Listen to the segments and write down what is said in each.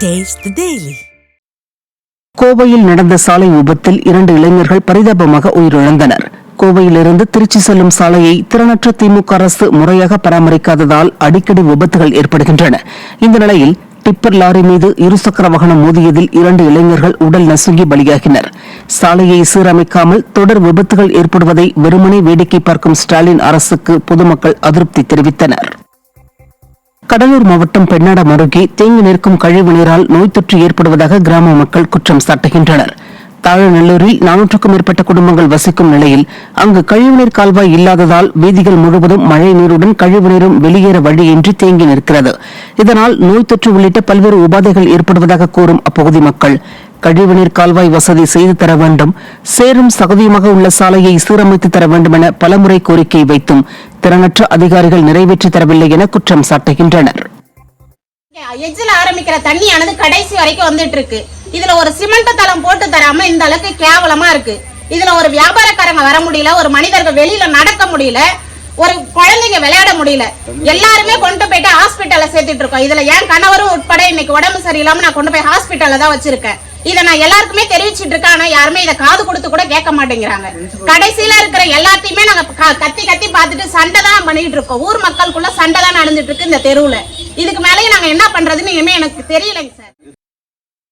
Taste the Daily. கோவையில் நடந்த சாலை விபத்தில் 2 இளைஞர்கள் பரிதாபமாக உயிரிழந்தனர். கோவையிலிருந்து திருச்சி செல்லும் சாலையை திறனற்ற திமுக அரசு முறையாக பராமரிக்காததால் அடிக்கடி விபத்துகள் ஏற்படுகின்றன. இந்த நிலையில் டிப்பர் லாரி மீது இருசக்கர வாகனம் மோதியதில் 2 இளைஞர்கள் உடல் நசுங்கி பலியாகினர். சாலையை சீரமைக்காமல் தொடர் விபத்துகள் ஏற்படுவதை வெறுமனே வேடிக்கை பார்க்கும் ஸ்டாலின் அரசுக்கு பொதுமக்கள் அதிருப்தி தெரிவித்தனர். கடலூர் மாவட்டம் பெண்ணாடம் அருகே தேங்கி நிற்கும் கழிவு நீரால் நோய் தொற்று ஏற்படுவதாக கிராம மக்கள் குற்றம் சாட்டுகின்றனர். தாழநல்லூரில் 400க்கும் மேற்பட்ட குடும்பங்கள் வசிக்கும் நிலையில் அங்கு கழிவுநீர் கால்வாய் இல்லாததால் வீதிகள் முழுவதும் மழை நீருடன் கழிவுநீரும் வெளியேற வழியின்றி தேங்கி நிற்கிறது. இதனால் நோய் தொற்று உள்ளிட்ட பல்வேறு உபாதைகள் ஏற்படுவதாக கூறும் அப்பகுதி மக்கள் கழிவுநீர் கால்வாய் வசதி செய்து தர வேண்டும், சேரும் சகதியுமாக உள்ள சாலையை சீரமைத்து தர வேண்டும் என பலமுறை கோரிக்கை வைத்தும் திறனற்ற அதிகாரிகள் நிறைவேற்றி தரவில்லை என குற்றம் சாட்டுகின்றனர். எஜ்ஜில் ஆரம்பிக்கிற தண்ணியானது கடைசி வரைக்கும் வந்துட்டு இருக்கு. இதுல ஒரு சிமெண்ட் தளம் போட்டு தராம இந்த அளவுக்கு கேவலமா இருக்கு. இதுல ஒரு வியாபாரக்காரங்க வர முடியல, ஒரு மனிதர்கள் வெளியில நடக்க முடியல, ஒரு குழந்தைங்க விளையாட முடியல. எல்லாருமே கொண்டு போயிட்டு ஹாஸ்பிட்டல்ல சேர்த்துட்டு இருக்கோம். இதுல என் கணவரும் உட்பட இன்னைக்கு உடம்பு சரியில்லாம நான் கொண்டு போய் ஹாஸ்பிட்டல்ல தான் வச்சிருக்கேன். இதை நான் எல்லாருக்குமே தெரிவிச்சிட்டு இருக்கேன். ஆனா யாருமே இதை காது கொடுத்து கூட கேட்க மாட்டேங்கிறாங்க. கடைசியில இருக்கிற எல்லாத்தையுமே நாங்க கத்தி கத்தி பார்த்துட்டு சண்டை தான் பண்ணிட்டு இருக்கோம். ஊர் மக்களுக்குள்ள சண்டை தான் நடந்துட்டு இருக்கு இந்த தெருவுல. இதுக்கு மேலேயே நாங்க என்ன பண்றதுன்னு இனிமே எனக்கு தெரியலைங்க சார்.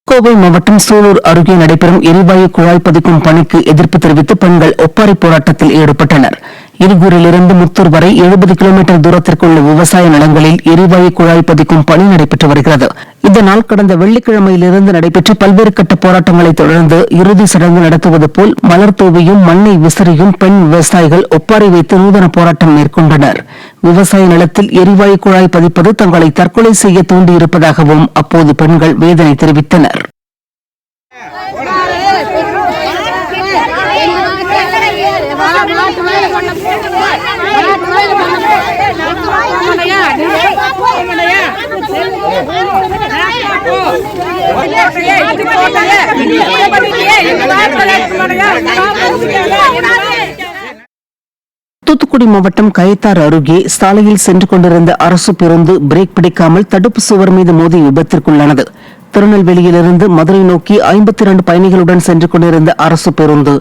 கோவை மாவட்டம் சூலூர் அருகே நடைபெறும் எரிவாயு குழாய் பதிக்கும் பணிக்கு எதிர்ப்பு தெரிவித்து பெண்கள் ஒப்பாரி போராட்டத்தில் ஈடுபட்டனர். இருகூரிலிருந்து முத்தூர் வரை 70 கிலோமீட்டர் தூரத்திற்கு உள்ள விவசாய நிலங்களில் எரிவாயு குழாய் பதிக்கும் பணி நடைபெற்று வருகிறது. இதனால் கடந்த வெள்ளிக்கிழமையிலிருந்து நடைபெற்ற பல்வேறு கட்ட போராட்டங்களை தொடர்ந்து இறுதி சடங்கு நடத்துவது போல் மலர் தூவியும் மண்ணை விசிறியும் பெண் விவசாயிகள் ஒப்பாரி வைத்து நூதன போராட்டம் மேற்கொண்டனர். விவசாய நிலத்தில் எரிவாயு குழாய் பதிப்பது தங்களை தற்கொலை செய்ய தூண்டியிருப்பதாகவும் அப்போது பெண்கள் வேதனை தெரிவித்தனர். தூத்துக்குடி மாவட்டம் கயத்தாறு அருகே சாலையில் சென்று கொண்டிருந்த அரசு பேருந்து பிரேக் பிடிக்காமல் தடுப்பு சுவர் மீது மோதி விபத்திற்குள்ளானது. திருநெல்வேலியிலிருந்து மதுரை நோக்கி 52 பயணிகளுடன் சென்று கொண்டிருந்த அரசு பேருந்து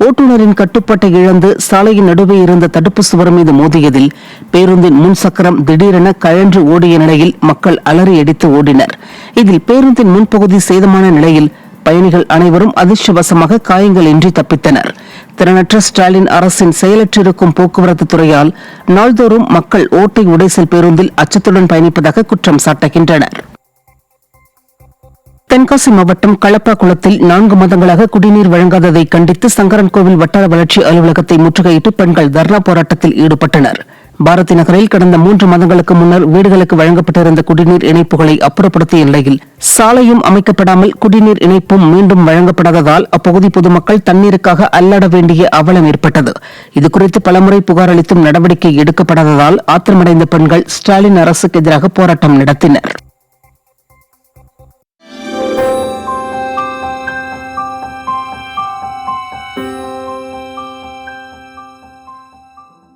ஓட்டுநரின் கட்டுப்பாட்டை இழந்து சாலையின் நடுவே இருந்த தடுப்பு சுவர் மீது மோதியதில் பேருந்தின் முன் சக்கரம் திடீரென கழன்று ஓடிய நிலையில் மக்கள் அலறி அடித்து ஓடினர். இதில் பேருந்தின் முன்பகுதி சேதமான நிலையில் பயணிகள் அனைவரும் அதிர்ஷ்டவசமாக காயங்களின்றி தப்பித்தனர். திறனற்ற ஸ்டாலின் அரசின் செயலற்றிருக்கும் போக்குவரத்து துறையால் நாள்தோறும் மக்கள் ஓட்டை உடைசல் பேருந்தில் அச்சத்துடன் பயணிப்பதாக குற்றம் சாட்டுகின்றனர். தென்காசி மாவட்டம் களப்பாக்குளத்தில் 4 மாதங்களாக குடிநீர் வழங்காததை கண்டித்து சங்கரன்கோவில் வட்டார வளர்ச்சி அலுவலகத்தை முற்றுகையிட்டு பெண்கள் தர்ணா போராட்டத்தில் ஈடுபட்டனர். பாரதி நகரில் கடந்த 3 மாதங்களுக்கு முன்னர் வீடுகளுக்கு வழங்கப்பட்டிருந்த குடிநீர் இணைப்புகளை அப்புறப்படுத்திய நிலையில் சாலையும் அமைக்கப்படாமல் குடிநீர் இணைப்பும் மீண்டும் வழங்கப்படாததால் அப்பகுதி பொதுமக்கள் தண்ணீருக்காக அல்லாட வேண்டிய அவலம் ஏற்பட்டது. இதுகுறித்து பலமுறை புகார் அளித்தும் நடவடிக்கை எடுக்கப்படாததால் ஆத்திரமடைந்த பெண்கள் ஸ்டாலின் அரசுக்கு எதிராக போராட்டம் நடத்தினர்.